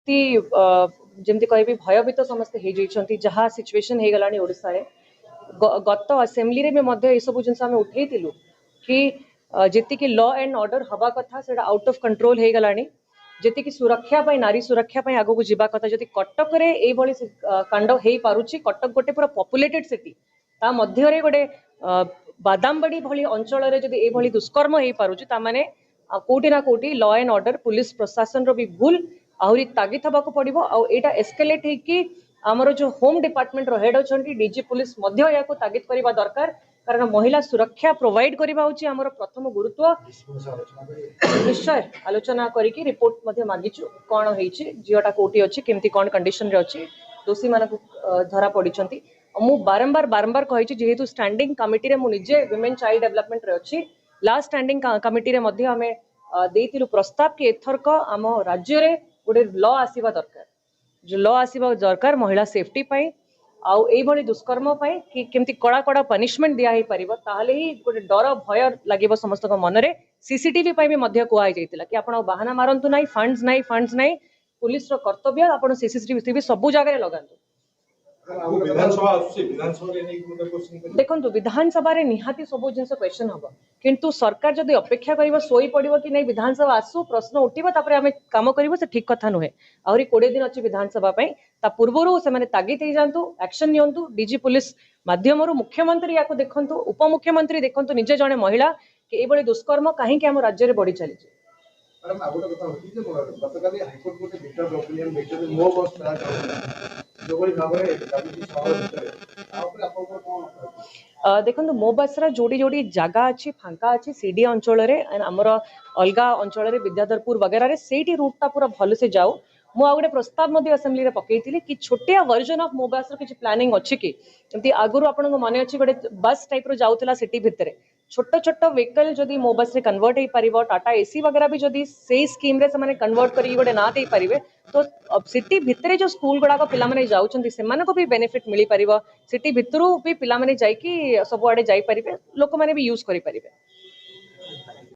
ती जमती कहबी भयभीत समस्त हो जाइछंती जहाँ सिचुएशन हो गलानी ओडिसा रे गत असेंबली रे में मध्य ए सब जिनस आम उठेइतिलु कि जेति कि लॉ एंड ऑर्डर हवा कथा सेटा आउट ऑफ कंट्रोल हो गलानी जेति कि सुरक्षा पाई नारी सुरक्षा पाई आगो को जीवा कथा जति कटक रे ए भली कांड हेई पारुची कटक गोटे पूरा पॉपुलेटेड सिटी ता मध्य रे गोटे बादामबाड़ी भली अंचल रे जति ए भली दुष्कर्म हेई पारुची ता माने कोटी ना कोटी लॉ एंड ऑर्डर पुलिस प्रशासन रो भी भूल आहरी तागिद हबाको पड़िबो आ एटा एस्केलेट हे कि आमर जो होम डिपार्टमेंट रो हेड अछंती डीजी पुलिस मध्य याको तागिद करबा दरकार कारण महिला सुरक्षा प्रोवाइड करबा होची आमर प्रथम गुरुत्व निश्चय आलोचना करिकि रिपोर्ट मध्य मागिछु कोन हेछि जियोटा कोटी अछि केमती कोन कंडीशन रे अछि दोषी मानकु धरा पडिछंती मु बारंबार कहिछि जेहेतु स्टैंडिंग कमिटी रे मु निजे विमेन चाइल्ड डेवलपमेंट रे अछि लास्ट स्टैंडिंग कमिटी रे मध्य हमें देइतिलु प्रस्ताव कि एथरक आम राज्य रे गोटे लॉ आसीबा दरकार जो लॉ आसीबा दरकार महिला सेफ्टी पाई आउ एई भली दुष्कर्म पाई कि केमती कड़ा कड़ा पनिशमेंट दिया हे परिबो ताहले ही गोटे डर भय लागिबो समस्त को मन रे सीसीटीवी पाई भी मध्य कुआ जाइतिला कि आपण बहाना मारंतु नाही फंड्स नाही पुलिस रो कर्तव्य आपण सीसीटीवी सब जगह लगांतु देखो विधानसभा रे निहाती सब जिन क्वेश्चन हम किंतु सरकार जदि अपेक्षा कर शोई पड़ो कि नहीं विधानसभा आसू प्रश्न उठिबो तापर आमे काम करिवो से ठीक कथा नुहे आहरी 20 दिन अछि विधानसभा पई ता पूर्वरु से माने तागिद हे जानतु एक्शन नियंतु डीजी पुलिस माध्यमरु मुख्यमंत्री याको देखंतु उपमुख्यमंत्री देखंतु निजे जने महिला कि ए बळी दुष्कर्म काहे कि हम राज्य रे बढ़ी चली मैडम आगोटा कथा होती जे गतकाली हाईकोर्ट गोटे डिटेल ओपिनियन देखे मो बस जो बड़ी भाबरे दाबी सहर भितर आ ऊपर आपन कोन देखो मो बसरा जोड़ी जोड़ी जगह अच्छी फांका अच्छी सीडी अंचल आमर अलग अंचल विद्याधरपुर वगैरह रे सेठी रूटा पूरा भल से जाऊ मु आ गोटे प्रस्ताव असेंबली पकईली कि छोटिया वर्जन ऑफ मो बस किसी प्लानिंग अच्छी कि जमी आगुरी आपन मन अच्छी गोटे बस टाइप रो जाउतला सिटी भितर छोट छोट व्हीकल जदि मो बस रे कन्वर्ट हो पार टाटा एसी वगैरह भी जदि से स्कीम रे से कन्वर्ट कर गोटे ना दे पारे तो सिटी भितर जो स्कूल गुड़ाक पे जाऊँच से भी बेनिफिट मिल पार सिटी भितर भी पिला जाइकी सब आड़े जाई परिबे लोक माने भी यूज करि परिबे।